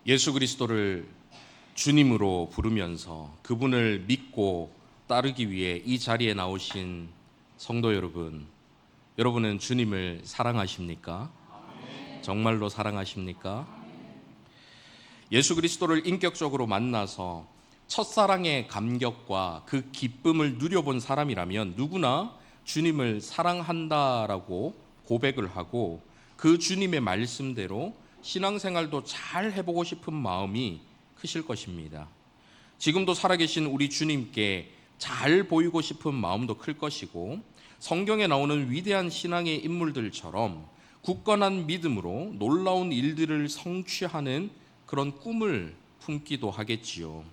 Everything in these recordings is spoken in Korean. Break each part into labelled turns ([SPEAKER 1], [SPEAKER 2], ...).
[SPEAKER 1] 예수 그리스도를 주님으로 부르면서 그분을 믿고 따르기 위해 이 자리에 나오신 성도 여러분, 여러분은 주님을 사랑하십니까? 정말로 사랑하십니까? 예수 그리스도를 인격적으로 만나서 첫사랑의 감격과 그 기쁨을 누려본 사람이라면 누구나 주님을 사랑한다라고 고백을 하고 그 주님의 말씀대로 신앙생활도 잘 해보고 싶은 마음이 크실 것입니다. 지금도 살아계신 우리 주님께 잘 보이고 싶은 마음도 클 것이고, 성경에 나오는 위대한 신앙의 인물들처럼 굳건한 믿음으로 놀라운 일들을 성취하는 그런 꿈을 품기도 하겠지요.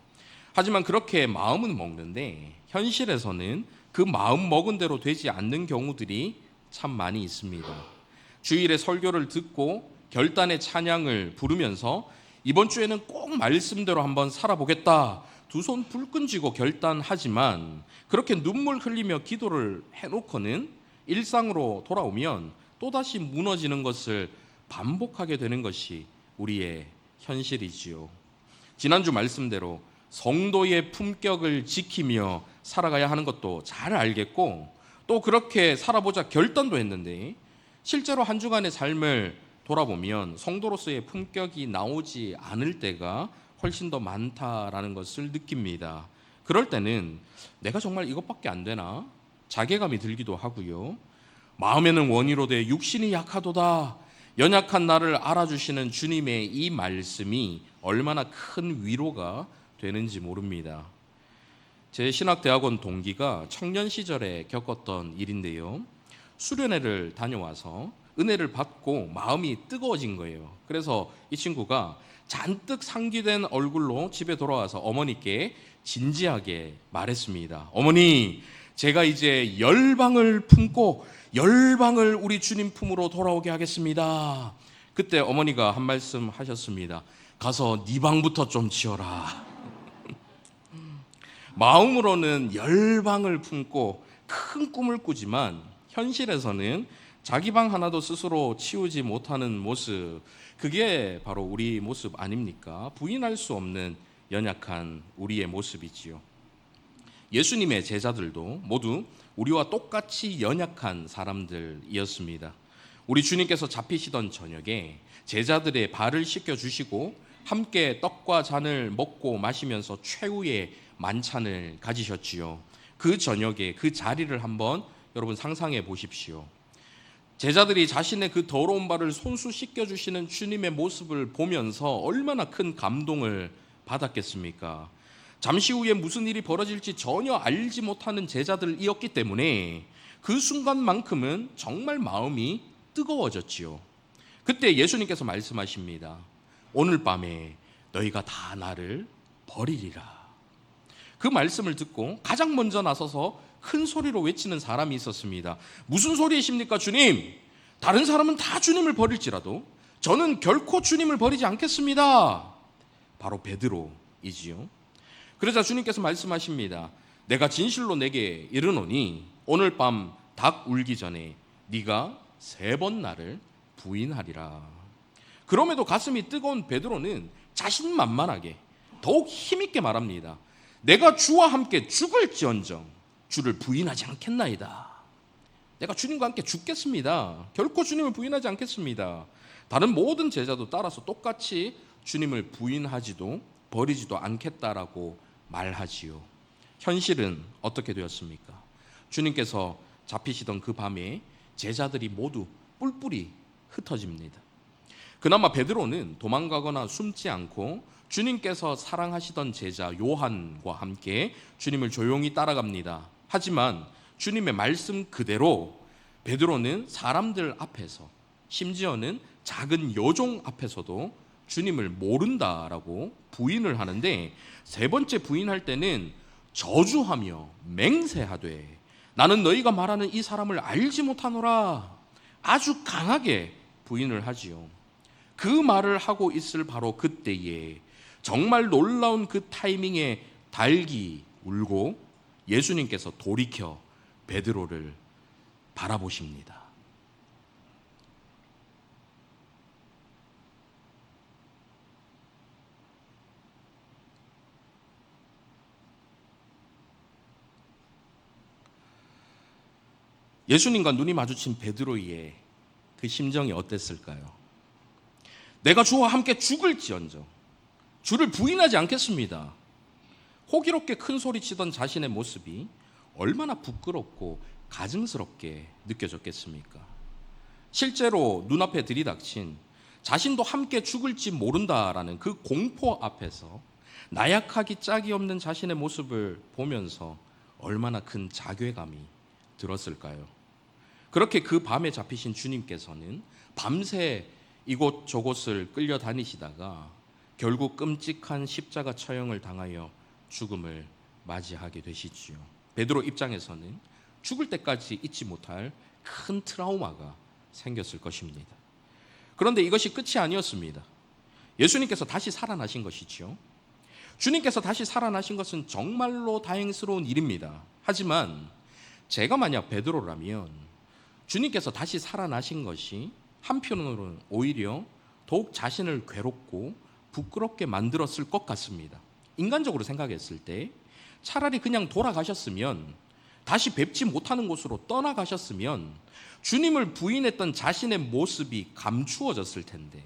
[SPEAKER 1] 하지만 그렇게 마음은 먹는데 현실에서는 그 마음 먹은 대로 되지 않는 경우들이 참 많이 있습니다. 주일에 설교를 듣고 결단의 찬양을 부르면서 이번 주에는 꼭 말씀대로 한번 살아보겠다, 두 손 불끈 쥐고 결단하지만 그렇게 눈물 흘리며 기도를 해놓고는 일상으로 돌아오면 또다시 무너지는 것을 반복하게 되는 것이 우리의 현실이지요. 지난주 말씀대로 성도의 품격을 지키며 살아가야 하는 것도 잘 알겠고, 또 그렇게 살아보자 결단도 했는데 실제로 한 주간의 삶을 돌아보면 성도로서의 품격이 나오지 않을 때가 훨씬 더 많다라는 것을 느낍니다. 그럴 때는 내가 정말 이것밖에 안 되나? 자괴감이 들기도 하고요. 마음에는 원이로되 육신이 약하도다. 연약한 나를 알아주시는 주님의 이 말씀이 얼마나 큰 위로가 되는지 모릅니다. 제 신학대학원 동기가 청년 시절에 겪었던 일인데요. 수련회를 다녀와서 은혜를 받고 마음이 뜨거워진 거예요. 그래서 이 친구가 잔뜩 상기된 얼굴로 집에 돌아와서 어머니께 진지하게 말했습니다. 어머니, 제가 이제 열방을 품고 열방을 우리 주님 품으로 돌아오게 하겠습니다. 그때 어머니가 한 말씀 하셨습니다. 가서 네 방부터 좀 치워라. 마음으로는 열방을 품고 큰 꿈을 꾸지만 현실에서는 자기 방 하나도 스스로 치우지 못하는 모습, 그게 바로 우리 모습 아닙니까? 부인할 수 없는 연약한 우리의 모습이지요. 예수님의 제자들도 모두 우리와 똑같이 연약한 사람들이었습니다. 우리 주님께서 잡히시던 저녁에 제자들의 발을 씻겨주시고 함께 떡과 잔을 먹고 마시면서 최후의 만찬을 가지셨지요. 그 저녁에 그 자리를 한번 여러분 상상해 보십시오. 제자들이 자신의 그 더러운 발을 손수 씻겨주시는 주님의 모습을 보면서 얼마나 큰 감동을 받았겠습니까? 잠시 후에 무슨 일이 벌어질지 전혀 알지 못하는 제자들이었기 때문에 그 순간만큼은 정말 마음이 뜨거워졌지요. 그때 예수님께서 말씀하십니다. 오늘 밤에 너희가 다 나를 버리리라. 그 말씀을 듣고 가장 먼저 나서서 큰 소리로 외치는 사람이 있었습니다. 무슨 소리이십니까, 주님? 다른 사람은 다 주님을 버릴지라도 저는 결코 주님을 버리지 않겠습니다. 바로 베드로이지요. 그러자 주님께서 말씀하십니다. 내가 진실로 내게 이르노니 오늘 밤 닭 울기 전에 네가 3번 나를 부인하리라. 그럼에도 가슴이 뜨거운 베드로는 자신만만하게 더욱 힘있게 말합니다. 내가 주와 함께 죽을지언정 주를 부인하지 않겠나이다. 내가 주님과 함께 죽겠습니다. 결코 주님을 부인하지 않겠습니다. 다른 모든 제자도 따라서 똑같이 주님을 부인하지도 버리지도 않겠다라고 말하지요. 현실은 어떻게 되었습니까? 주님께서 잡히시던 그 밤에 제자들이 모두 뿔뿔이 흩어집니다. 그나마 베드로는 도망가거나 숨지 않고 주님께서 사랑하시던 제자 요한과 함께 주님을 조용히 따라갑니다. 하지만 주님의 말씀 그대로 베드로는 사람들 앞에서, 심지어는 작은 여종 앞에서도 주님을 모른다라고 부인을 하는데, 3번째 부인할 때는 저주하며 맹세하되 나는 너희가 말하는 이 사람을 알지 못하노라, 아주 강하게 부인을 하지요. 그 말을 하고 있을 바로 그때에 정말 놀라운 그 타이밍에 닭이 울고 예수님께서 돌이켜 베드로를 바라보십니다. 예수님과 눈이 마주친 베드로의 그 심정이 어땠을까요? 내가 주와 함께 죽을지언정 주를 부인하지 않겠습니다. 호기롭게 큰 소리치던 자신의 모습이 얼마나 부끄럽고 가증스럽게 느껴졌겠습니까? 실제로 눈앞에 들이닥친 자신도 함께 죽을지 모른다라는 그 공포 앞에서 나약하기 짝이 없는 자신의 모습을 보면서 얼마나 큰 자괴감이 들었을까요? 그렇게 그 밤에 잡히신 주님께서는 밤새 이곳저곳을 끌려다니시다가 결국 끔찍한 십자가 처형을 당하여 죽음을 맞이하게 되시지요. 베드로 입장에서는 죽을 때까지 잊지 못할 큰 트라우마가 생겼을 것입니다. 그런데 이것이 끝이 아니었습니다. 예수님께서 다시 살아나신 것이지요. 주님께서 다시 살아나신 것은 정말로 다행스러운 일입니다. 하지만 제가 만약 베드로라면 주님께서 다시 살아나신 것이 한편으로는 오히려 더욱 자신을 괴롭고 부끄럽게 만들었을 것 같습니다. 인간적으로 생각했을 때 차라리 그냥 돌아가셨으면, 다시 뵙지 못하는 곳으로 떠나가셨으면 주님을 부인했던 자신의 모습이 감추어졌을 텐데,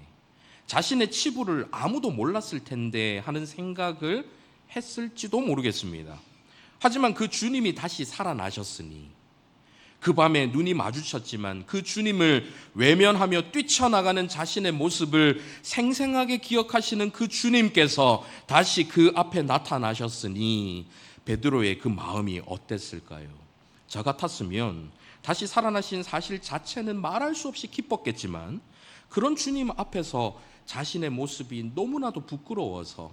[SPEAKER 1] 자신의 치부를 아무도 몰랐을 텐데 하는 생각을 했을지도 모르겠습니다. 하지만 그 주님이 다시 살아나셨으니, 그 밤에 눈이 마주쳤지만 그 주님을 외면하며 뛰쳐나가는 자신의 모습을 생생하게 기억하시는 그 주님께서 다시 그 앞에 나타나셨으니 베드로의 그 마음이 어땠을까요? 저 같았으면 다시 살아나신 사실 자체는 말할 수 없이 기뻤겠지만 그런 주님 앞에서 자신의 모습이 너무나도 부끄러워서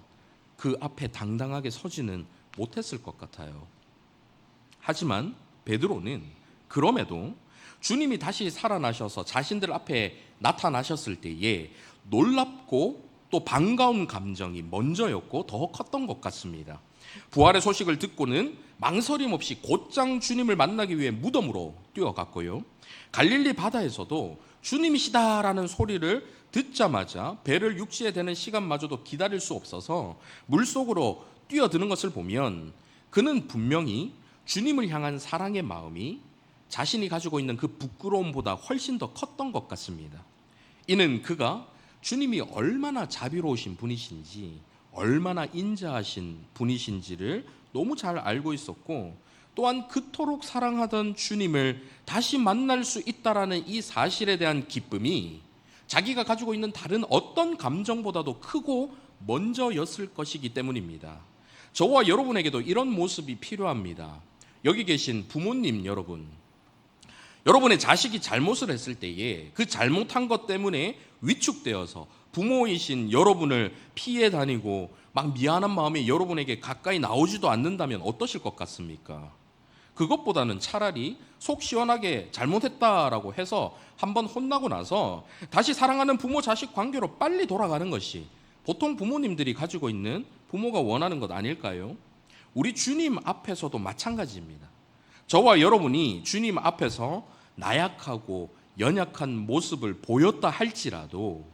[SPEAKER 1] 그 앞에 당당하게 서지는 못했을 것 같아요. 하지만 베드로는 그럼에도 주님이 다시 살아나셔서 자신들 앞에 나타나셨을 때에 놀랍고 또 반가운 감정이 먼저였고 더 컸던 것 같습니다. 부활의 소식을 듣고는 망설임 없이 곧장 주님을 만나기 위해 무덤으로 뛰어갔고요. 갈릴리 바다에서도 주님이시다라는 소리를 듣자마자 배를 육지에 대는 시간마저도 기다릴 수 없어서 물속으로 뛰어드는 것을 보면 그는 분명히 주님을 향한 사랑의 마음이 자신이 가지고 있는 그 부끄러움보다 훨씬 더 컸던 것 같습니다. 이는 그가 주님이 얼마나 자비로우신 분이신지, 얼마나 인자하신 분이신지를 너무 잘 알고 있었고, 또한 그토록 사랑하던 주님을 다시 만날 수 있다라는 이 사실에 대한 기쁨이 자기가 가지고 있는 다른 어떤 감정보다도 크고 먼저였을 것이기 때문입니다. 저와 여러분에게도 이런 모습이 필요합니다. 여기 계신 부모님 여러분, 여러분의 자식이 잘못을 했을 때에 그 잘못한 것 때문에 위축되어서 부모이신 여러분을 피해 다니고 막 미안한 마음이 여러분에게 가까이 나오지도 않는다면 어떠실 것 같습니까? 그것보다는 차라리 속 시원하게 잘못했다라고 해서 한번 혼나고 나서 다시 사랑하는 부모 자식 관계로 빨리 돌아가는 것이 보통 부모님들이 가지고 있는, 부모가 원하는 것 아닐까요? 우리 주님 앞에서도 마찬가지입니다. 저와 여러분이 주님 앞에서 나약하고 연약한 모습을 보였다 할지라도,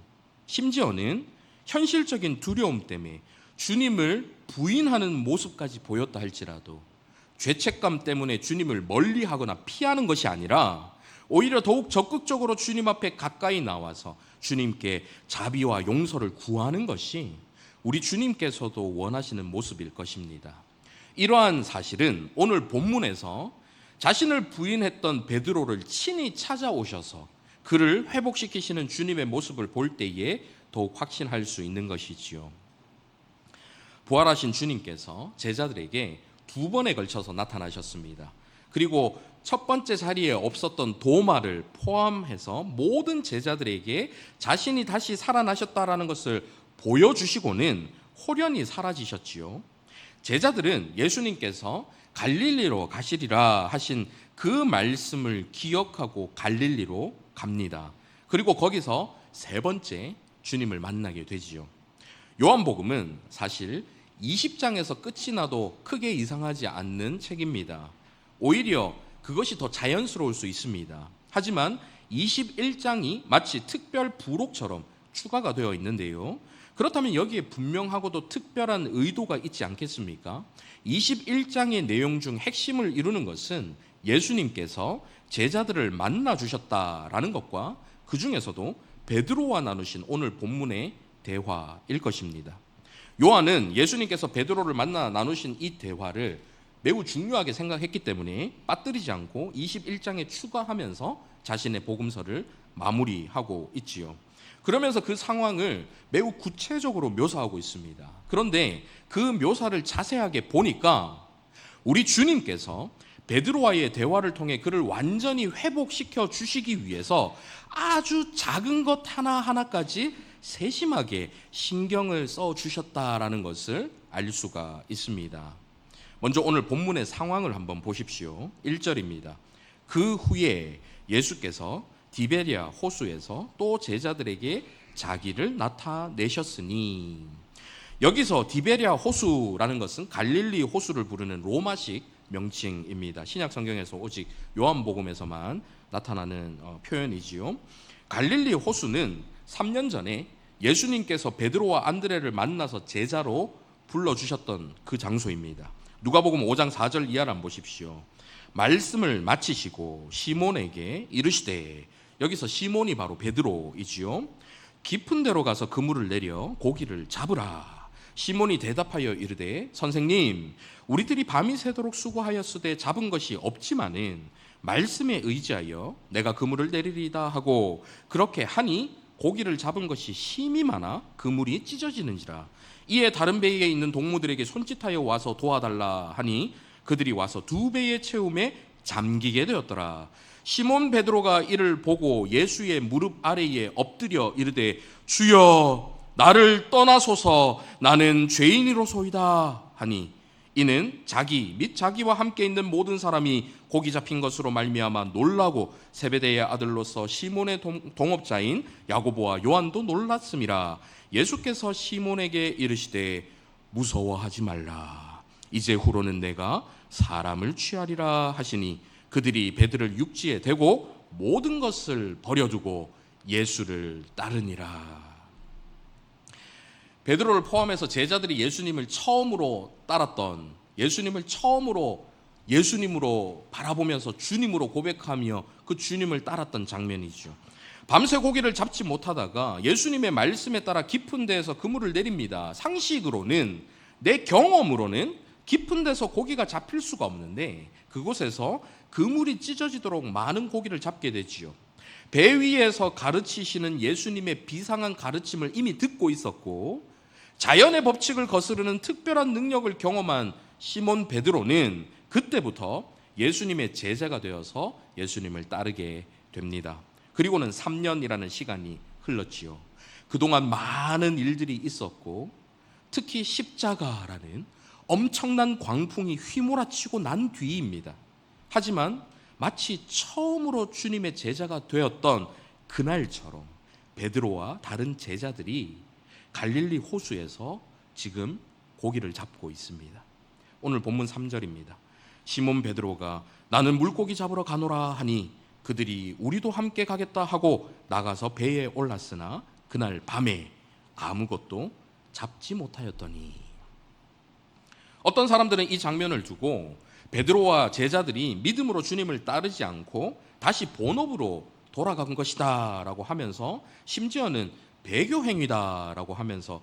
[SPEAKER 1] 심지어는 현실적인 두려움 때문에 주님을 부인하는 모습까지 보였다 할지라도 죄책감 때문에 주님을 멀리하거나 피하는 것이 아니라 오히려 더욱 적극적으로 주님 앞에 가까이 나와서 주님께 자비와 용서를 구하는 것이 우리 주님께서도 원하시는 모습일 것입니다. 이러한 사실은 오늘 본문에서 자신을 부인했던 베드로를 친히 찾아오셔서 그를 회복시키시는 주님의 모습을 볼 때에 더욱 확신할 수 있는 것이지요. 부활하신 주님께서 제자들에게 2번에 걸쳐서 나타나셨습니다. 그리고 첫 번째 자리에 없었던 도마를 포함해서 모든 제자들에게 자신이 다시 살아나셨다라는 것을 보여주시고는 홀연히 사라지셨지요. 제자들은 예수님께서 갈릴리로 가시리라 하신 그 말씀을 기억하고 갈릴리로 갑니다. 그리고 거기서 3번째 주님을 만나게 되지요. 요한복음은 사실 20장에서 끝이 나도 크게 이상하지 않는 책입니다. 오히려 그것이 더 자연스러울 수 있습니다. 하지만 21장이 마치 특별 부록처럼 추가가 되어 있는데요. 그렇다면 여기에 분명하고도 특별한 의도가 있지 않겠습니까? 21장의 내용 중 핵심을 이루는 것은 예수님께서 제자들을 만나 주셨다라는 것과 그 중에서도 베드로와 나누신 오늘 본문의 대화일 것입니다. 요한은 예수님께서 베드로를 만나 나누신 이 대화를 매우 중요하게 생각했기 때문에 빠뜨리지 않고 21장에 추가하면서 자신의 복음서를 마무리하고 있지요. 그러면서 그 상황을 매우 구체적으로 묘사하고 있습니다. 그런데 그 묘사를 자세하게 보니까 우리 주님께서 베드로와의 대화를 통해 그를 완전히 회복시켜 주시기 위해서 아주 작은 것 하나하나까지 세심하게 신경을 써 주셨다라는 것을 알 수가 있습니다. 먼저 오늘 본문의 상황을 한번 보십시오. 1절입니다. 그 후에 예수께서 디베리아 호수에서 또 제자들에게 자기를 나타내셨으니, 여기서 디베리아 호수라는 것은 갈릴리 호수를 부르는 로마식 명칭입니다. 신약 성경에서 오직 요한복음에서만 나타나는 표현이지요. 갈릴리 호수는 3년 전에 예수님께서 베드로와 안드레를 만나서 제자로 불러주셨던 그 장소입니다. 누가복음 5장 4절 이하를 한번 보십시오. 말씀을 마치시고 시몬에게 이르시되, 여기서 시몬이 바로 베드로이지요. 깊은 데로 가서 그물을 내려 고기를 잡으라. 시몬이 대답하여 이르되, 선생님, 우리들이 밤이 새도록 수고하였으되 잡은 것이 없지만은 말씀에 의지하여 내가 그물을 내리리다 하고, 그렇게 하니 고기를 잡은 것이 심히 많아 그물이 찢어지는지라. 이에 다른 배에 있는 동무들에게 손짓하여 와서 도와달라 하니 그들이 와서 2배의 채움에 잠기게 되었더라. 시몬 베드로가 이를 보고 예수의 무릎 아래에 엎드려 이르되, 주여, 나를 떠나소서, 나는 죄인이로소이다 하니, 이는 자기 및 자기와 함께 있는 모든 사람이 고기 잡힌 것으로 말미암아 놀라고 세베대의 아들로서 시몬의 동업자인 야고보와 요한도 놀랐음이라. 예수께서 시몬에게 이르시되, 무서워하지 말라, 이제후로는 내가 사람을 취하리라 하시니, 그들이 배들을 육지에 대고 모든 것을 버려두고 예수를 따르니라. 베드로를 포함해서 제자들이 예수님을 처음으로 따랐던, 예수님을 처음으로 예수님으로 바라보면서 주님으로 고백하며 그 주님을 따랐던 장면이죠. 밤새 고기를 잡지 못하다가 예수님의 말씀에 따라 깊은 데에서 그물을 내립니다. 상식으로는, 내 경험으로는 깊은 데서 고기가 잡힐 수가 없는데 그곳에서 그물이 찢어지도록 많은 고기를 잡게 되지요. 배 위에서 가르치시는 예수님의 비상한 가르침을 이미 듣고 있었고, 자연의 법칙을 거스르는 특별한 능력을 경험한 시몬 베드로는 그때부터 예수님의 제자가 되어서 예수님을 따르게 됩니다. 그리고는 3년이라는 시간이 흘렀지요. 그동안 많은 일들이 있었고, 특히 십자가라는 엄청난 광풍이 휘몰아치고 난 뒤입니다. 하지만 마치 처음으로 주님의 제자가 되었던 그날처럼 베드로와 다른 제자들이 갈릴리 호수에서 지금 고기를 잡고 있습니다. 오늘 본문 3절입니다. 시몬 베드로가 나는 물고기 잡으러 가노라 하니 그들이 우리도 함께 가겠다 하고 나가서 배에 올랐으나 그날 밤에 아무것도 잡지 못하였더니. 어떤 사람들은 이 장면을 두고 베드로와 제자들이 믿음으로 주님을 따르지 않고 다시 본업으로 돌아간 것이다 라고 하면서, 심지어는 배교 행위다라고 하면서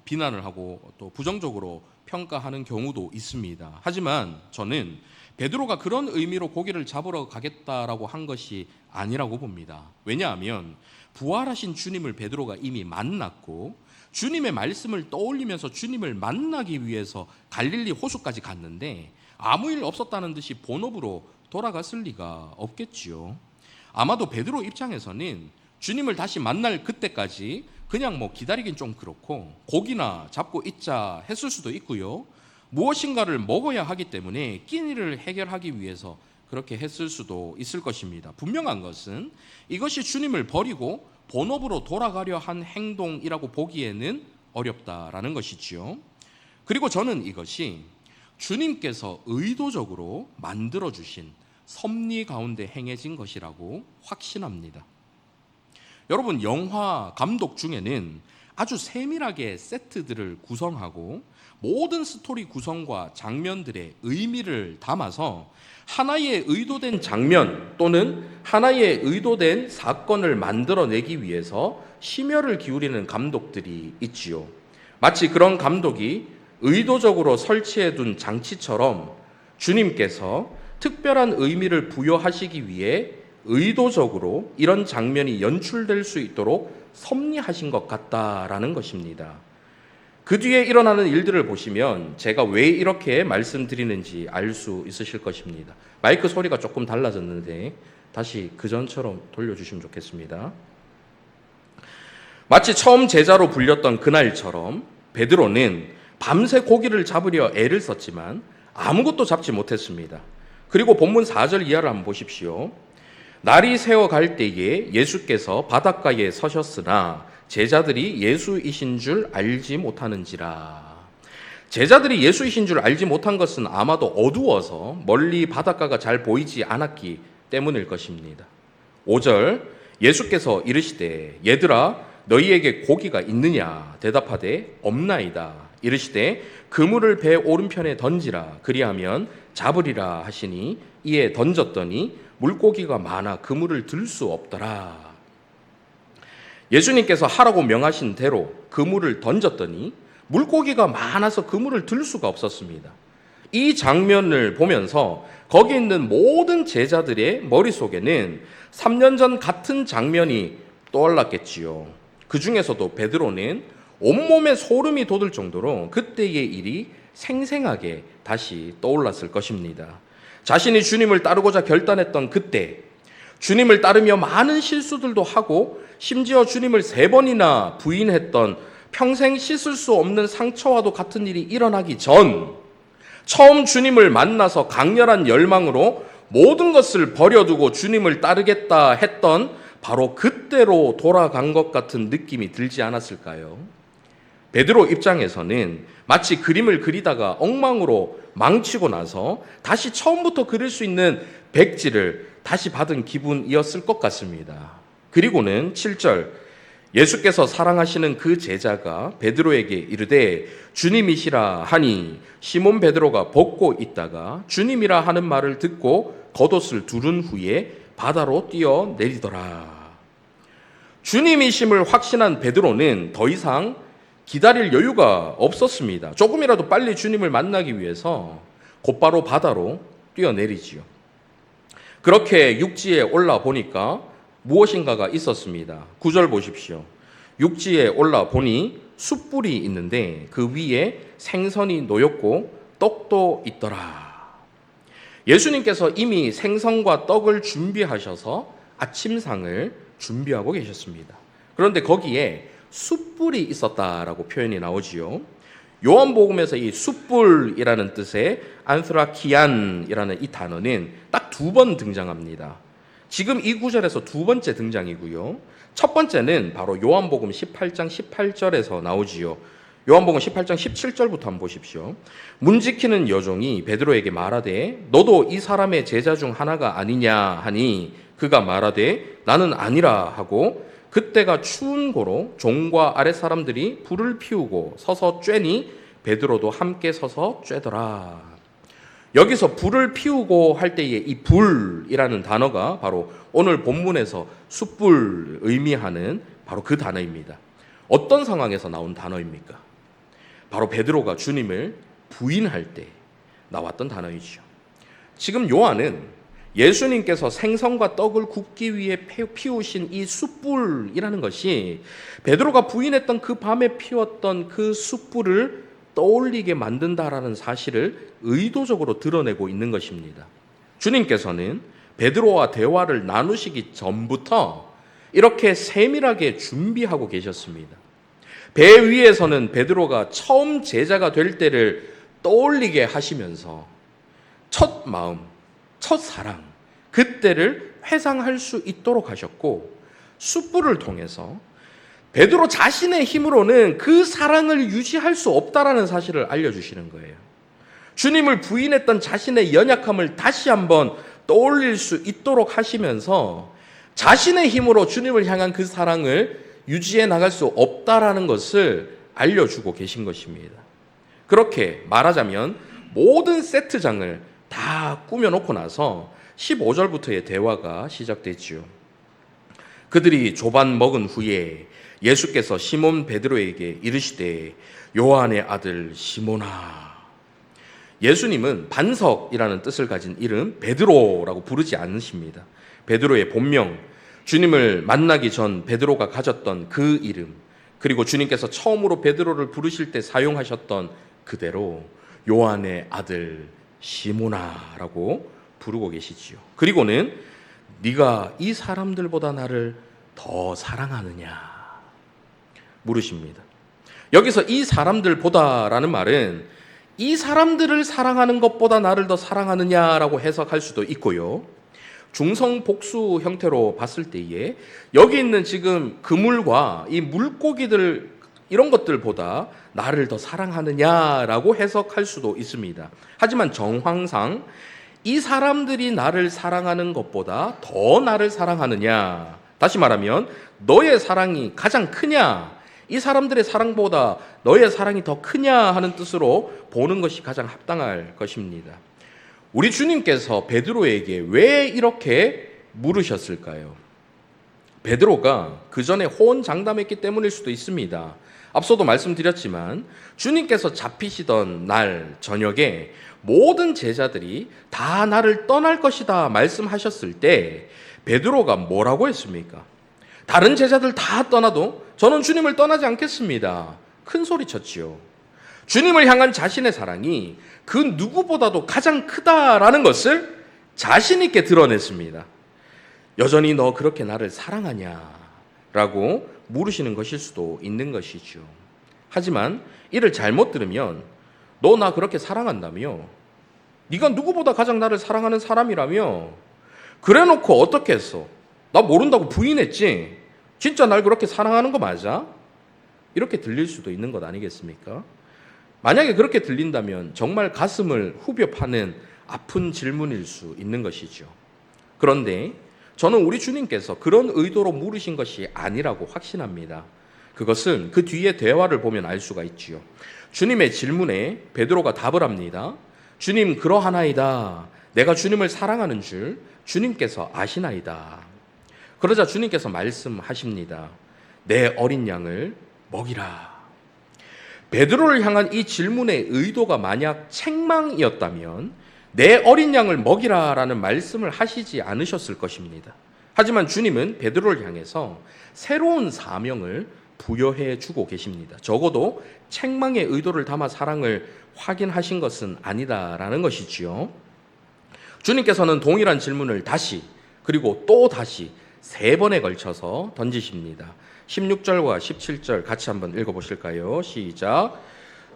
[SPEAKER 1] 비난을 하고 또 부정적으로 평가하는 경우도 있습니다. 하지만 저는 베드로가 그런 의미로 고기를 잡으러 가겠다라고 한 것이 아니라고 봅니다. 왜냐하면 부활하신 주님을 베드로가 이미 만났고 주님의 말씀을 떠올리면서 주님을 만나기 위해서 갈릴리 호수까지 갔는데 아무 일 없었다는 듯이 본업으로 돌아갔을 리가 없겠지요. 아마도 베드로 입장에서는 주님을 다시 만날 그때까지 그냥 기다리긴 좀 그렇고 고기나 잡고 있자 했을 수도 있고요. 무엇인가를 먹어야 하기 때문에 끼니를 해결하기 위해서 그렇게 했을 수도 있을 것입니다. 분명한 것은 이것이 주님을 버리고 본업으로 돌아가려 한 행동이라고 보기에는 어렵다라는 것이지요. 그리고 저는 이것이 주님께서 의도적으로 만들어주신 섭리 가운데 행해진 것이라고 확신합니다. 여러분, 영화 감독 중에는 아주 세밀하게 세트들을 구성하고 모든 스토리 구성과 장면들의 의미를 담아서 하나의 의도된 장면 또는 하나의 의도된 사건을 만들어내기 위해서 심혈을 기울이는 감독들이 있지요. 마치 그런 감독이 의도적으로 설치해둔 장치처럼 주님께서 특별한 의미를 부여하시기 위해 의도적으로 이런 장면이 연출될 수 있도록 섭리하신 것 같다라는 것입니다. 그 뒤에 일어나는 일들을 보시면 제가 왜 이렇게 말씀드리는지 알 수 있으실 것입니다. 마이크 소리가 조금 달라졌는데 다시 그전처럼 돌려주시면 좋겠습니다. 마치 처음 제자로 불렸던 그날처럼 베드로는 밤새 고기를 잡으려 애를 썼지만 아무것도 잡지 못했습니다. 그리고 본문 4절 이하를 한번 보십시오. 날이 새어갈 때에 예수께서 바닷가에 서셨으나 제자들이 예수이신 줄 알지 못하는지라. 제자들이 예수이신 줄 알지 못한 것은 아마도 어두워서 멀리 바닷가가 잘 보이지 않았기 때문일 것입니다. 5절 예수께서 이르시되 얘들아 너희에게 고기가 있느냐 대답하되 없나이다. 이르시되 그물을 배 오른편에 던지라 그리하면 잡으리라 하시니 이에 던졌더니 물고기가 많아 그물을 들 수 없더라. 예수님께서 하라고 명하신 대로 그물을 던졌더니 물고기가 많아서 그물을 들 수가 없었습니다. 이 장면을 보면서 거기 있는 모든 제자들의 머릿속에는 3년 전 같은 장면이 떠올랐겠지요. 그 중에서도 베드로는 온몸에 소름이 돋을 정도로 그때의 일이 생생하게 다시 떠올랐을 것입니다. 자신이 주님을 따르고자 결단했던 그때, 주님을 따르며 많은 실수들도 하고 심지어 주님을 3번이나 부인했던 평생 씻을 수 없는 상처와도 같은 일이 일어나기 전, 처음 주님을 만나서 강렬한 열망으로 모든 것을 버려두고 주님을 따르겠다 했던 바로 그때로 돌아간 것 같은 느낌이 들지 않았을까요? 베드로 입장에서는 마치 그림을 그리다가 엉망으로 망치고 나서 다시 처음부터 그릴 수 있는 백지를 다시 받은 기분이었을 것 같습니다. 그리고는 7절 예수께서 사랑하시는 그 제자가 베드로에게 이르되 주님이시라 하니 시몬 베드로가 벗고 있다가 주님이라 하는 말을 듣고 겉옷을 두른 후에 바다로 뛰어내리더라. 주님이심을 확신한 베드로는 더 이상 기다릴 여유가 없었습니다. 조금이라도 빨리 주님을 만나기 위해서 곧바로 바다로 뛰어내리지요. 그렇게 육지에 올라 보니까 무엇인가가 있었습니다. 9절 보십시오. 육지에 올라 보니 숯불이 있는데 그 위에 생선이 놓였고 떡도 있더라. 예수님께서 이미 생선과 떡을 준비하셔서 아침상을 준비하고 계셨습니다. 그런데 거기에 숯불이 있었다라고 표현이 나오지요. 요한복음에서 이 숯불이라는 뜻의 안스라키안이라는 이 단어는 딱 2번 등장합니다. 지금 이 구절에서 2번째 등장이고요. 첫 번째는 바로 요한복음 18장 18절에서 나오지요. 요한복음 18장 17절부터 한번 보십시오. 문 지키는 여종이 베드로에게 말하되 너도 이 사람의 제자 중 하나가 아니냐 하니 그가 말하되 나는 아니라 하고 그때가 추운 고로 종과 아랫 사람들이 불을 피우고 서서 쬐니 베드로도 함께 서서 쬐더라. 여기서 불을 피우고 할 때의 이 불이라는 단어가 바로 오늘 본문에서 숯불 의미하는 바로 그 단어입니다. 어떤 상황에서 나온 단어입니까? 바로 베드로가 주님을 부인할 때 나왔던 단어이죠. 지금 요한은 예수님께서 생선과 떡을 굽기 위해 피우신 이 숯불이라는 것이 베드로가 부인했던 그 밤에 피웠던 그 숯불을 떠올리게 만든다라는 사실을 의도적으로 드러내고 있는 것입니다. 주님께서는 베드로와 대화를 나누시기 전부터 이렇게 세밀하게 준비하고 계셨습니다. 배 위에서는 베드로가 처음 제자가 될 때를 떠올리게 하시면서 첫 마음, 첫 사랑, 그때를 회상할 수 있도록 하셨고 숯불을 통해서 베드로 자신의 힘으로는 그 사랑을 유지할 수 없다라는 사실을 알려주시는 거예요. 주님을 부인했던 자신의 연약함을 다시 한번 떠올릴 수 있도록 하시면서 자신의 힘으로 주님을 향한 그 사랑을 유지해 나갈 수 없다라는 것을 알려주고 계신 것입니다. 그렇게 말하자면 모든 세트장을 다 꾸며놓고 나서 15절부터의 대화가 시작됐지요. 그들이 조반 먹은 후에 예수께서 시몬 베드로에게 이르시되 요한의 아들 시몬아. 예수님은 반석이라는 뜻을 가진 이름 베드로라고 부르지 않으십니다. 베드로의 본명, 주님을 만나기 전 베드로가 가졌던 그 이름, 그리고 주님께서 처음으로 베드로를 부르실 때 사용하셨던 그대로 요한의 아들 시몬아라고 부르고 계시지요. 그리고는 네가 이 사람들보다 나를 더 사랑하느냐 물으십니다. 여기서 이 사람들보다라는 말은 이 사람들을 사랑하는 것보다 나를 더 사랑하느냐라고 해석할 수도 있고요. 중성복수 형태로 봤을 때에 여기 있는 지금 그물과 이 물고기들 이런 것들보다 나를 더 사랑하느냐라고 해석할 수도 있습니다. 하지만 정황상 이 사람들이 나를 사랑하는 것보다 더 나를 사랑하느냐, 다시 말하면 너의 사랑이 가장 크냐, 이 사람들의 사랑보다 너의 사랑이 더 크냐 하는 뜻으로 보는 것이 가장 합당할 것입니다. 우리 주님께서 베드로에게 왜 이렇게 물으셨을까요? 베드로가 그 전에 호언장담했기 때문일 수도 있습니다. 앞서도 말씀드렸지만 주님께서 잡히시던 날 저녁에 모든 제자들이 다 나를 떠날 것이다 말씀하셨을 때 베드로가 뭐라고 했습니까? 다른 제자들 다 떠나도 저는 주님을 떠나지 않겠습니다. 큰 소리 쳤지요. 주님을 향한 자신의 사랑이 그 누구보다도 가장 크다라는 것을 자신 있게 드러냈습니다. 여전히 너 그렇게 나를 사랑하냐라고 물으시는 것일 수도 있는 것이죠. 하지만 이를 잘못 들으면 너 나 그렇게 사랑한다며? 네가 누구보다 가장 나를 사랑하는 사람이라며? 그래놓고 어떻게 했어? 나 모른다고 부인했지? 진짜 날 그렇게 사랑하는 거 맞아? 이렇게 들릴 수도 있는 것 아니겠습니까? 만약에 그렇게 들린다면 정말 가슴을 후벼 파는 아픈 질문일 수 있는 것이죠. 그런데 저는 우리 주님께서 그런 의도로 물으신 것이 아니라고 확신합니다. 그것은 그 뒤에 대화를 보면 알 수가 있지요. 주님의 질문에 베드로가 답을 합니다. 주님 그러하나이다. 내가 주님을 사랑하는 줄 주님께서 아시나이다. 그러자 주님께서 말씀하십니다. 내 어린 양을 먹이라. 베드로를 향한 이 질문의 의도가 만약 책망이었다면 내 어린 양을 먹이라라는 말씀을 하시지 않으셨을 것입니다. 하지만 주님은 베드로를 향해서 새로운 사명을 부여해 주고 계십니다. 적어도 책망의 의도를 담아 사랑을 확인하신 것은 아니다라는 것이지요. 주님께서는 동일한 질문을 다시 그리고 또 다시 3번에 걸쳐서 던지십니다. 16절과 17절 같이 한번 읽어보실까요? 시작.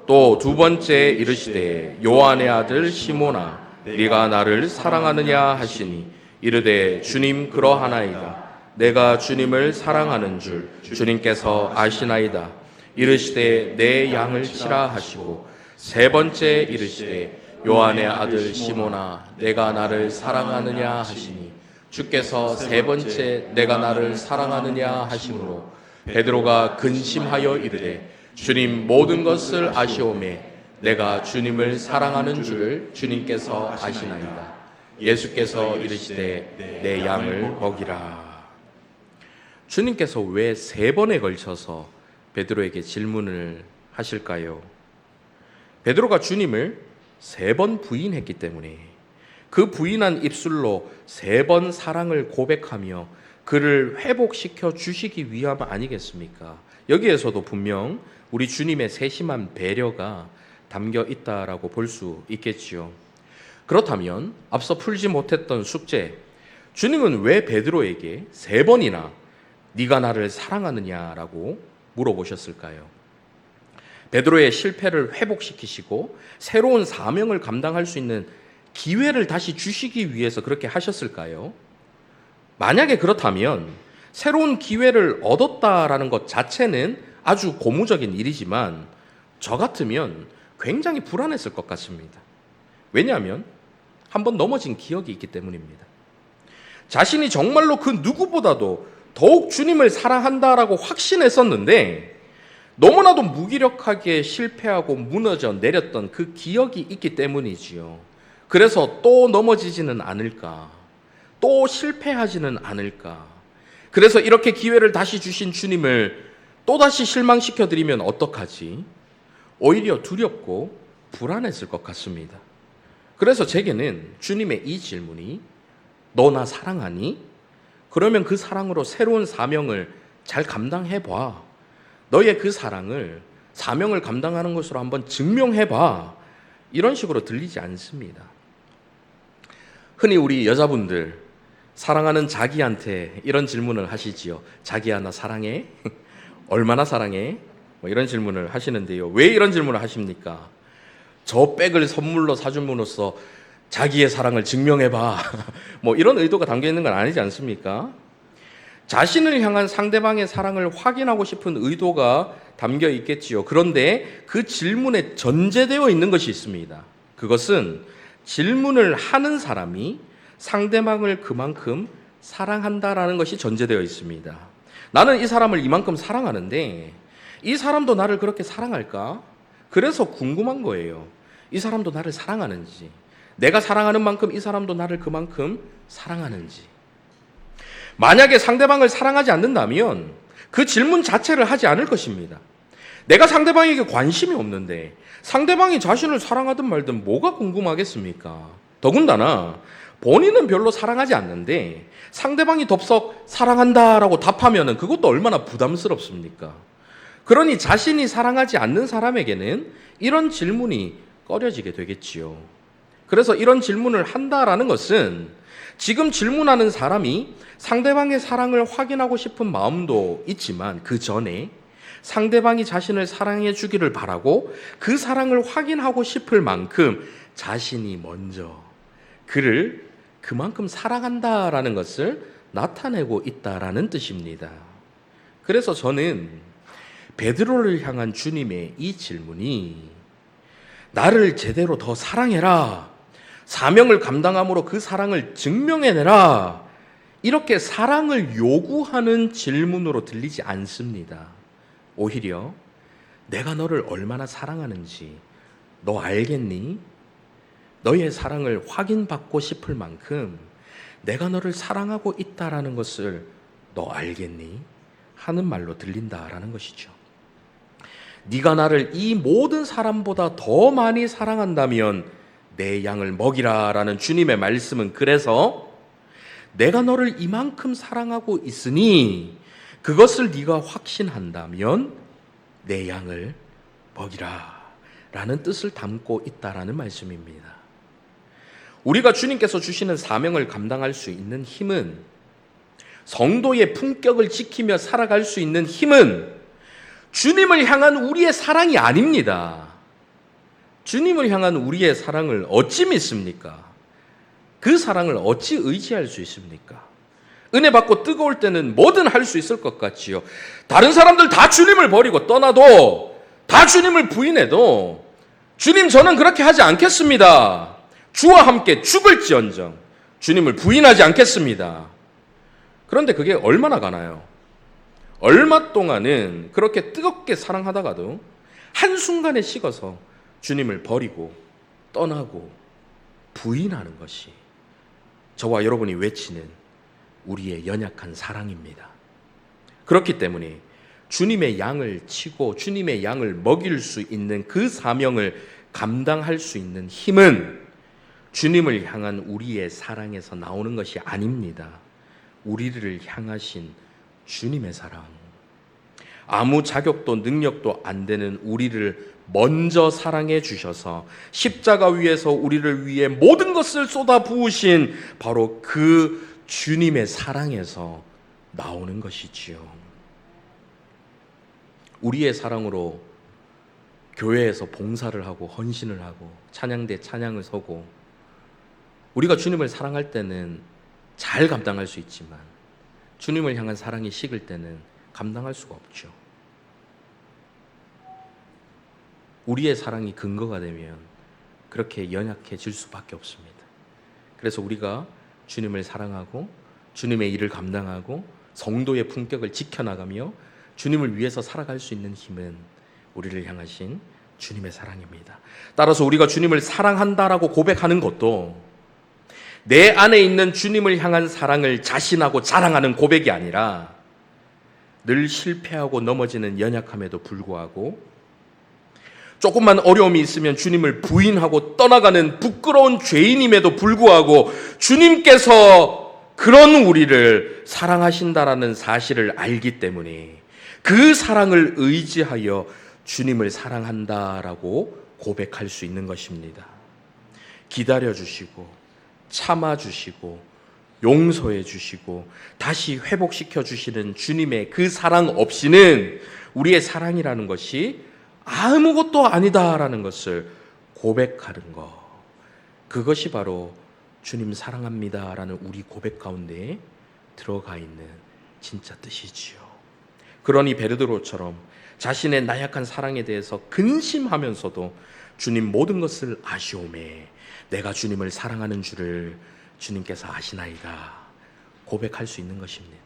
[SPEAKER 1] 또 2번째 이르시되 요한의 아들 시몬아 네가 나를 사랑하느냐 하시니 이르되 주님 그러하나이다. 내가 주님을 사랑하는 줄 주님께서 아시나이다. 이르시되 내 양을 치라 하시고 3번째 이르시되 요한의 아들 시몬아 내가 나를 사랑하느냐 하시니 주께서 3번째 내가 나를 사랑하느냐 하시므로 베드로가 근심하여 이르되 주님 모든 것을 아시오매 내가 주님을 사랑하는 줄 주님께서 아시나이다. 예수께서 이르시되 내 양을 먹이라. 주님께서 왜 3번에 걸쳐서 베드로에게 질문을 하실까요? 베드로가 주님을 3번 부인했기 때문에 그 부인한 입술로 3번 사랑을 고백하며 그를 회복시켜 주시기 위함 아니겠습니까? 여기에서도 분명 우리 주님의 세심한 배려가 담겨 있다라고 볼 수 있겠지요. 그렇다면 앞서 풀지 못했던 숙제, 주님은 왜 베드로에게 3번이나 네가 나를 사랑하느냐라고 물어보셨을까요? 베드로의 실패를 회복시키시고 새로운 사명을 감당할 수 있는 기회를 다시 주시기 위해서 그렇게 하셨을까요? 만약에 그렇다면 새로운 기회를 얻었다라는 것 자체는 아주 고무적인 일이지만 저 같으면 굉장히 불안했을 것 같습니다. 왜냐하면 한번 넘어진 기억이 있기 때문입니다. 자신이 정말로 그 누구보다도 더욱 주님을 사랑한다라고 확신했었는데 너무나도 무기력하게 실패하고 무너져 내렸던 그 기억이 있기 때문이지요. 그래서 또 넘어지지는 않을까, 또 실패하지는 않을까. 그래서 이렇게 기회를 다시 주신 주님을 또다시 실망시켜드리면 어떡하지? 오히려 두렵고 불안했을 것 같습니다. 그래서 제게는 주님의 이 질문이 너 나 사랑하니? 그러면 그 사랑으로 새로운 사명을 잘 감당해봐. 너의 그 사랑을 사명을 감당하는 것으로 한번 증명해봐. 이런 식으로 들리지 않습니다. 흔히 우리 여자분들 사랑하는 자기한테 이런 질문을 하시지요. 자기야 나 사랑해? 얼마나 사랑해? 뭐 이런 질문을 하시는데요. 왜 이런 질문을 하십니까? 저 백을 선물로 사줌으로써 자기의 사랑을 증명해봐. 뭐 이런 의도가 담겨 있는 건 아니지 않습니까? 자신을 향한 상대방의 사랑을 확인하고 싶은 의도가 담겨 있겠지요. 그런데 그 질문에 전제되어 있는 것이 있습니다. 그것은 질문을 하는 사람이 상대방을 그만큼 사랑한다라는 것이 전제되어 있습니다. 나는 이 사람을 이만큼 사랑하는데 이 사람도 나를 그렇게 사랑할까? 그래서 궁금한 거예요. 이 사람도 나를 사랑하는지, 내가 사랑하는 만큼 이 사람도 나를 그만큼 사랑하는지. 만약에 상대방을 사랑하지 않는다면 그 질문 자체를 하지 않을 것입니다. 내가 상대방에게 관심이 없는데 상대방이 자신을 사랑하든 말든 뭐가 궁금하겠습니까? 더군다나 본인은 별로 사랑하지 않는데 상대방이 덥석 사랑한다라고 답하면 그것도 얼마나 부담스럽습니까? 그러니 자신이 사랑하지 않는 사람에게는 이런 질문이 꺼려지게 되겠지요. 그래서 이런 질문을 한다라는 것은 지금 질문하는 사람이 상대방의 사랑을 확인하고 싶은 마음도 있지만 그 전에 상대방이 자신을 사랑해 주기를 바라고 그 사랑을 확인하고 싶을 만큼 자신이 먼저 그를 그만큼 사랑한다라는 것을 나타내고 있다라는 뜻입니다. 그래서 저는 베드로를 향한 주님의 이 질문이 나를 제대로 더 사랑해라, 사명을 감당함으로 그 사랑을 증명해내라, 이렇게 사랑을 요구하는 질문으로 들리지 않습니다. 오히려 내가 너를 얼마나 사랑하는지 너 알겠니? 너의 사랑을 확인받고 싶을 만큼 내가 너를 사랑하고 있다라는 것을 너 알겠니? 하는 말로 들린다라는 것이죠. 네가 나를 이 모든 사람보다 더 많이 사랑한다면 내 양을 먹이라라는 주님의 말씀은 그래서 내가 너를 이만큼 사랑하고 있으니 그것을 네가 확신한다면 내 양을 먹이라라는 뜻을 담고 있다라는 말씀입니다. 우리가 주님께서 주시는 사명을 감당할 수 있는 힘은, 성도의 품격을 지키며 살아갈 수 있는 힘은 주님을 향한 우리의 사랑이 아닙니다. 주님을 향한 우리의 사랑을 어찌 믿습니까? 그 사랑을 어찌 의지할 수 있습니까? 은혜 받고 뜨거울 때는 뭐든 할 수 있을 것 같지요. 다른 사람들 다 주님을 버리고 떠나도, 다 주님을 부인해도 주님 저는 그렇게 하지 않겠습니다. 주와 함께 죽을지언정 주님을 부인하지 않겠습니다. 그런데 그게 얼마나 가나요? 얼마 동안은 그렇게 뜨겁게 사랑하다가도 한순간에 식어서 주님을 버리고 떠나고 부인하는 것이 저와 여러분이 외치는 우리의 연약한 사랑입니다. 그렇기 때문에 주님의 양을 치고 주님의 양을 먹일 수 있는 그 사명을 감당할 수 있는 힘은 주님을 향한 우리의 사랑에서 나오는 것이 아닙니다. 우리를 향하신 주님의 사랑, 아무 자격도 능력도 안 되는 우리를 먼저 사랑해 주셔서 십자가 위에서 우리를 위해 모든 것을 쏟아 부으신 바로 그 주님의 사랑에서 나오는 것이지요. 우리의 사랑으로 교회에서 봉사를 하고 헌신을 하고 찬양대 찬양을 서고 우리가 주님을 사랑할 때는 잘 감당할 수 있지만 주님을 향한 사랑이 식을 때는 감당할 수가 없죠. 우리의 사랑이 근거가 되면 그렇게 연약해질 수밖에 없습니다. 그래서 우리가 주님을 사랑하고 주님의 일을 감당하고 성도의 품격을 지켜나가며 주님을 위해서 살아갈 수 있는 힘은 우리를 향하신 주님의 사랑입니다. 따라서 우리가 주님을 사랑한다라고 고백하는 것도 내 안에 있는 주님을 향한 사랑을 자신하고 자랑하는 고백이 아니라 늘 실패하고 넘어지는 연약함에도 불구하고 조금만 어려움이 있으면 주님을 부인하고 떠나가는 부끄러운 죄인임에도 불구하고 주님께서 그런 우리를 사랑하신다라는 사실을 알기 때문에 그 사랑을 의지하여 주님을 사랑한다라고 고백할 수 있는 것입니다. 기다려주시고 참아주시고 용서해주시고 다시 회복시켜주시는 주님의 그 사랑 없이는 우리의 사랑이라는 것이 아무것도 아니다라는 것을 고백하는 것, 그것이 바로 주님 사랑합니다라는 우리 고백 가운데 들어가 있는 진짜 뜻이지요. 그러니 베드로처럼 자신의 나약한 사랑에 대해서 근심하면서도 주님 모든 것을 아시오매 내가 주님을 사랑하는 줄을 주님께서 아시나이다 고백할 수 있는 것입니다.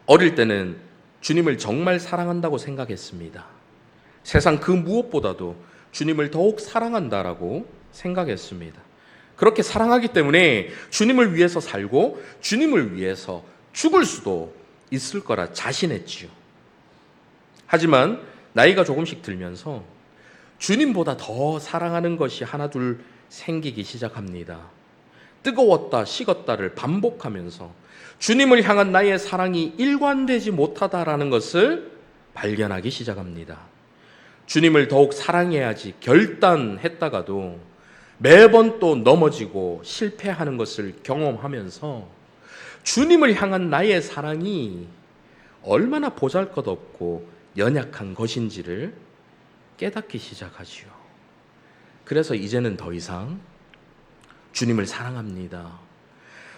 [SPEAKER 1] 어릴 때는 주님을 정말 사랑한다고 생각했습니다. 세상 그 무엇보다도 주님을 더욱 사랑한다라고 생각했습니다. 그렇게 사랑하기 때문에 주님을 위해서 살고 주님을 위해서 죽을 수도 있을 거라 자신했지요. 하지만 나이가 조금씩 들면서 주님보다 더 사랑하는 것이 하나둘 생기기 시작합니다. 뜨거웠다 식었다를 반복하면서 주님을 향한 나의 사랑이 일관되지 못하다라는 것을 발견하기 시작합니다. 주님을 더욱 사랑해야지 결단했다가도 매번 또 넘어지고 실패하는 것을 경험하면서 주님을 향한 나의 사랑이 얼마나 보잘것없고 연약한 것인지를 깨닫기 시작하지요. 그래서 이제는 더 이상 주님을 사랑합니다.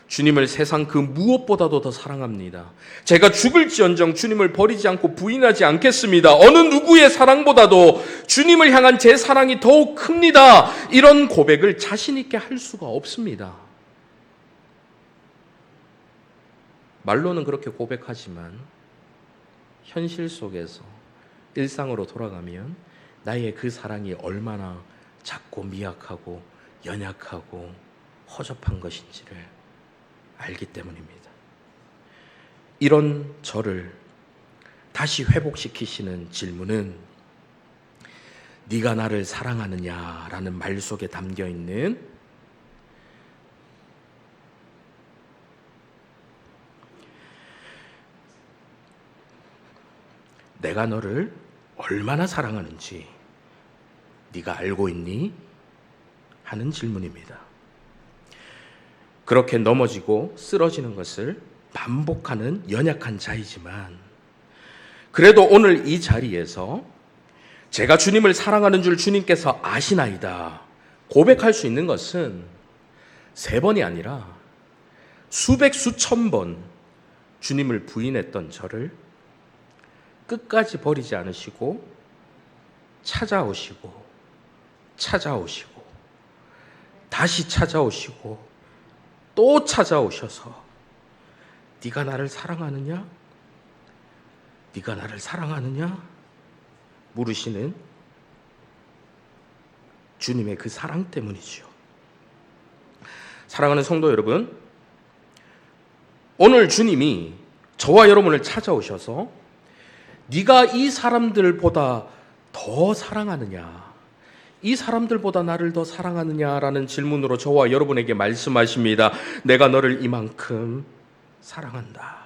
[SPEAKER 1] 주님을 세상 그 무엇보다도 더 사랑합니다. 제가 죽을지언정 주님을 버리지 않고 부인하지 않겠습니다. 어느 누구의 사랑보다도 주님을 향한 제 사랑이 더욱 큽니다. 이런 고백을 자신 있게 할 수가 없습니다. 말로는 그렇게 고백하지만 현실 속에서 일상으로 돌아가면 나의 그 사랑이 얼마나 작고 미약하고 연약하고 허접한 것인지를 알기 때문입니다. 이런 저를 다시 회복시키시는 질문은 네가 나를 사랑하느냐라는 말 속에 담겨있는 내가 너를 얼마나 사랑하는지 네가 알고 있니? 하는 질문입니다. 그렇게 넘어지고 쓰러지는 것을 반복하는 연약한 자이지만 그래도 오늘 이 자리에서 제가 주님을 사랑하는 줄 주님께서 아시나이다 고백할 수 있는 것은 3번이 아니라 수백 수천 번 주님을 부인했던 저를 끝까지 버리지 않으시고 찾아오시고 다시 찾아오시고 또 찾아오셔서 네가 나를 사랑하느냐? 네가 나를 사랑하느냐? 물으시는 주님의 그 사랑 때문이죠. 사랑하는 성도 여러분, 오늘 주님이 저와 여러분을 찾아오셔서 네가 이 사람들보다 더 사랑하느냐? 이 사람들보다 나를 더 사랑하느냐라는 질문으로 저와 여러분에게 말씀하십니다. 내가 너를 이만큼 사랑한다.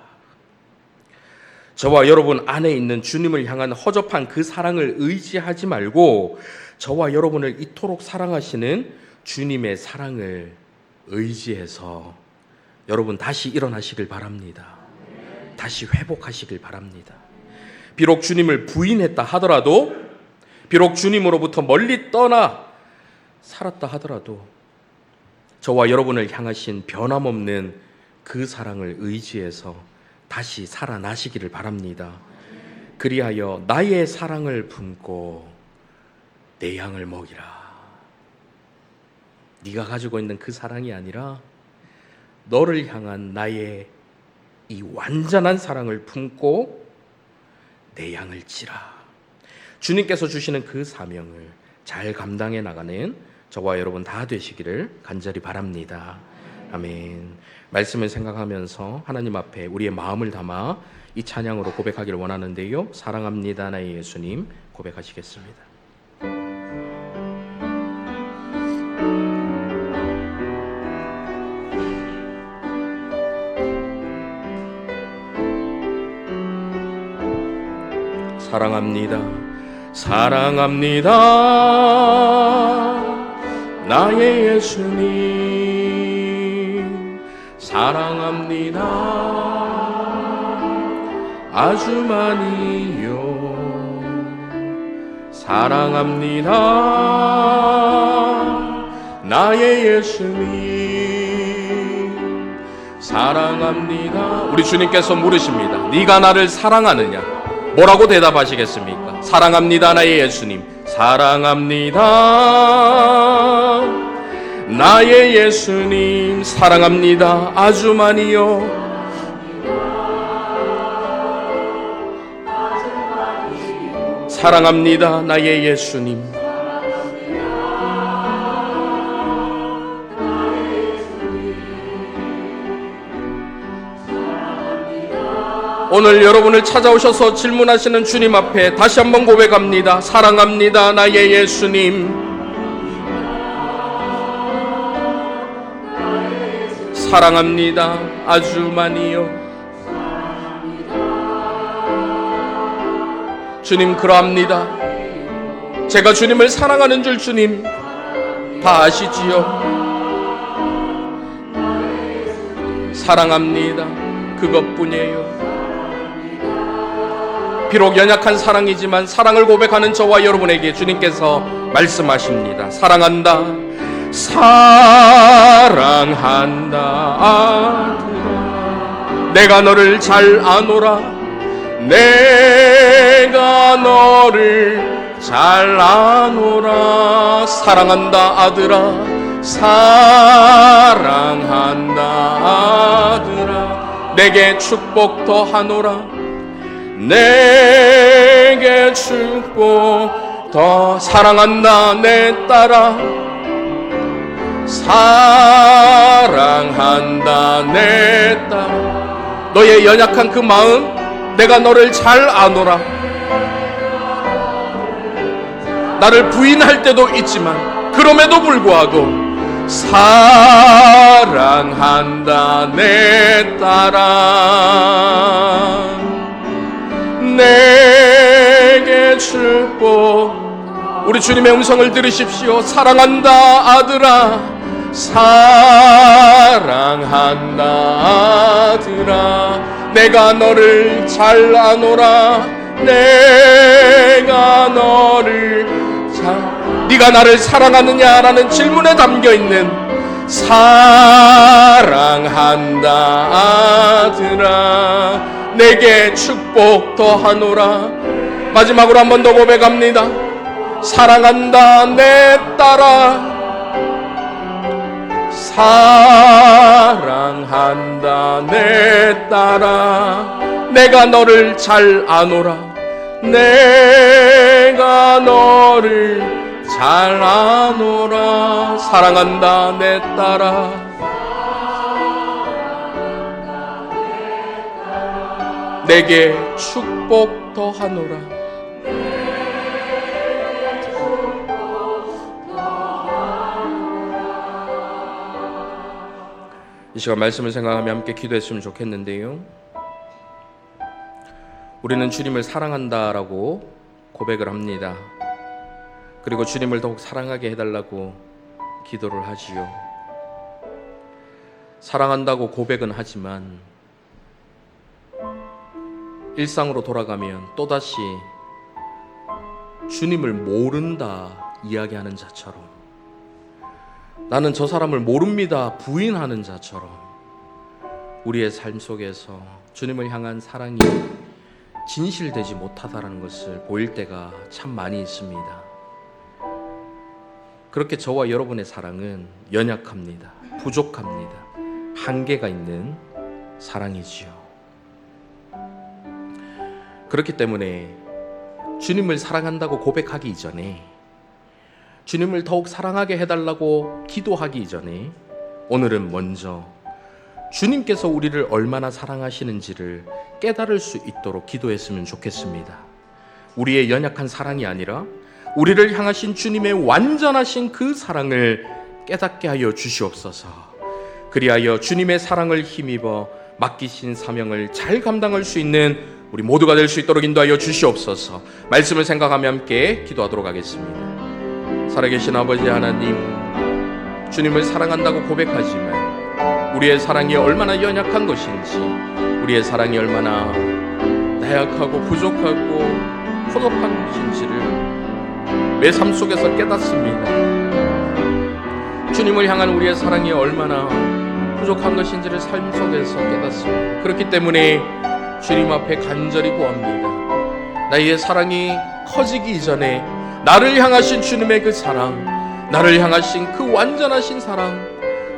[SPEAKER 1] 저와 여러분 안에 있는 주님을 향한 허접한 그 사랑을 의지하지 말고 저와 여러분을 이토록 사랑하시는 주님의 사랑을 의지해서 여러분 다시 일어나시길 바랍니다. 다시 회복하시길 바랍니다. 비록 주님을 부인했다 하더라도, 비록 주님으로부터 멀리 떠나 살았다 하더라도 저와 여러분을 향하신 변함없는 그 사랑을 의지해서 다시 살아나시기를 바랍니다. 그리하여 나의 사랑을 품고 내 양을 먹이라. 네가 가지고 있는 그 사랑이 아니라 너를 향한 나의 이 완전한 사랑을 품고 내 양을 치라. 주님께서 주시는 그 사명을 잘 감당해 나가는 저와 여러분 다 되시기를 간절히 바랍니다. 아멘. 말씀을 생각하면서 하나님 앞에 우리의 마음을 담아 이 찬양으로 고백하기를 원하는데요. 사랑합니다 나의 예수님 고백하시겠습니다. 사랑합니다. 사랑합니다 나의 예수님 사랑합니다 아주 많이요 사랑합니다 나의 예수님 사랑합니다. 우리 주님께서 물으십니다. 네가 나를 사랑하느냐? 뭐라고 대답하시겠습니까? 사랑합니다 나의 예수님 사랑합니다 나의 예수님 사랑합니다 아주 많이요 사랑합니다 나의 예수님 오늘 여러분을 찾아오셔서 질문하시는 주님 앞에 다시 한번 고백합니다. 사랑합니다 나의 예수님 사랑합니다 아주 많이요 주님 그러합니다. 제가 주님을 사랑하는 줄 주님 다 아시지요. 사랑합니다 그것뿐이에요. 비록 연약한 사랑이지만 사랑을 고백하는 저와 여러분에게 주님께서 말씀하십니다. 사랑한다 사랑한다 아들아 내가 너를 잘 아노라 내가 너를 잘 아노라 사랑한다 아들아 사랑한다 아들아 내게 축복 더하노라 내게 축복 더 사랑한다 내 딸아 사랑한다 내 딸 너의 연약한 그 마음 내가 너를 잘 아노라 나를 부인할 때도 있지만 그럼에도 불구하고 사랑한다 내 딸아 내게 축복 우리 주님의 음성을 들으십시오. 사랑한다 아들아 사랑한다 아들아 내가 너를 잘 아노라 내가 너를 잘 네가 나를 사랑하느냐라는 질문에 담겨있는 사랑한다 아들아 내게 축복 더하노라 마지막으로 한 번 더 고백합니다. 사랑한다 내 딸아 사랑한다 내 딸아 내가 너를 잘 아노라 내가 너를 잘 아노라 사랑한다 내 딸아 내게 축복 더하노라 이 시간 말씀을 생각하며 함께 기도했으면 좋겠는데요. 우리는 주님을 사랑한다라고 고백을 합니다. 그리고 주님을 더욱 사랑하게 해달라고 기도를 하지요. 사랑한다고 고백은 하지만 일상으로 돌아가면 또다시 주님을 모른다 이야기하는 자처럼 나는 저 사람을 모릅니다 부인하는 자처럼 우리의 삶 속에서 주님을 향한 사랑이 진실되지 못하다는 것을 보일 때가 참 많이 있습니다. 그렇게 저와 여러분의 사랑은 연약합니다. 부족합니다. 한계가 있는 사랑이지요. 그렇기 때문에 주님을 사랑한다고 고백하기 이전에, 주님을 더욱 사랑하게 해달라고 기도하기 이전에, 오늘은 먼저 주님께서 우리를 얼마나 사랑하시는지를 깨달을 수 있도록 기도했으면 좋겠습니다. 우리의 연약한 사랑이 아니라 우리를 향하신 주님의 완전하신 그 사랑을 깨닫게 하여 주시옵소서. 그리하여 주님의 사랑을 힘입어 맡기신 사명을 잘 감당할 수 있는 우리 모두가 될 수 있도록 인도하여 주시옵소서. 말씀을 생각하며 함께 기도하도록 하겠습니다. 살아계신 아버지 하나님, 주님을 사랑한다고 고백하지만 우리의 사랑이 얼마나 연약한 것인지, 우리의 사랑이 얼마나 나약하고 부족하고 포도한 것인지를 내 삶 속에서 깨닫습니다. 주님을 향한 우리의 사랑이 얼마나 부족한 것인지를 삶 속에서 깨닫습니다. 그렇기 때문에 주님 앞에 간절히 구합니다. 나의 사랑이 커지기 이전에 나를 향하신 주님의 그 사랑, 나를 향하신 그 완전하신 사랑,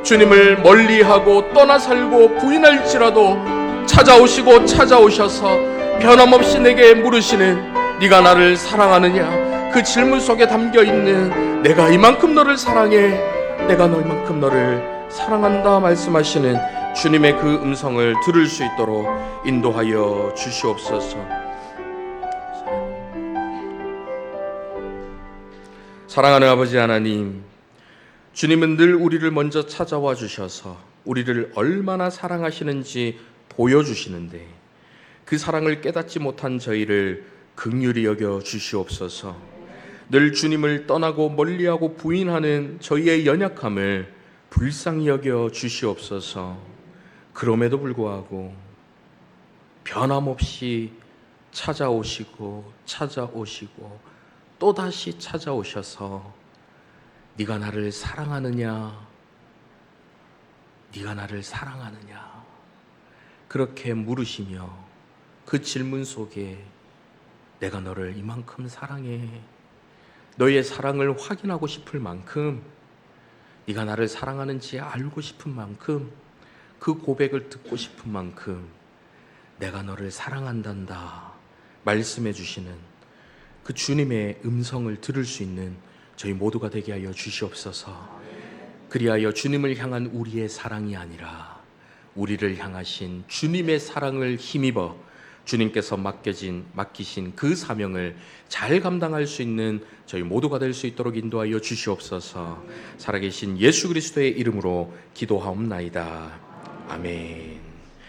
[SPEAKER 1] 주님을 멀리하고 떠나 살고 부인할지라도 찾아오시고 찾아오셔서 변함없이 내게 물으시는 네가 나를 사랑하느냐, 그 질문 속에 담겨있는 내가 이만큼 너를 사랑해, 내가 너희만큼 너를 사랑한다 말씀하시는 주님의 그 음성을 들을 수 있도록 인도하여 주시옵소서. 사랑하는 아버지 하나님, 주님은 늘 우리를 먼저 찾아와 주셔서 우리를 얼마나 사랑하시는지 보여주시는데, 그 사랑을 깨닫지 못한 저희를 긍휼히 여겨 주시옵소서. 늘 주님을 떠나고 멀리하고 부인하는 저희의 연약함을 불쌍히 여겨 주시옵소서. 그럼에도 불구하고 변함없이 찾아오시고 또다시 찾아오셔서 네가 나를 사랑하느냐, 네가 나를 사랑하느냐 그렇게 물으시며, 그 질문 속에 내가 너를 이만큼 사랑해, 너의 사랑을 확인하고 싶을 만큼, 네가 나를 사랑하는지 알고 싶은 만큼, 그 고백을 듣고 싶은 만큼 내가 너를 사랑한단다 말씀해 주시는 그 주님의 음성을 들을 수 있는 저희 모두가 되게 하여 주시옵소서. 그리하여 주님을 향한 우리의 사랑이 아니라 우리를 향하신 주님의 사랑을 힘입어 주님께서 맡기신 그 사명을 잘 감당할 수 있는 저희 모두가 될 수 있도록 인도하여 주시옵소서. 살아계신 예수 그리스도의 이름으로 기도하옵나이다. 아멘.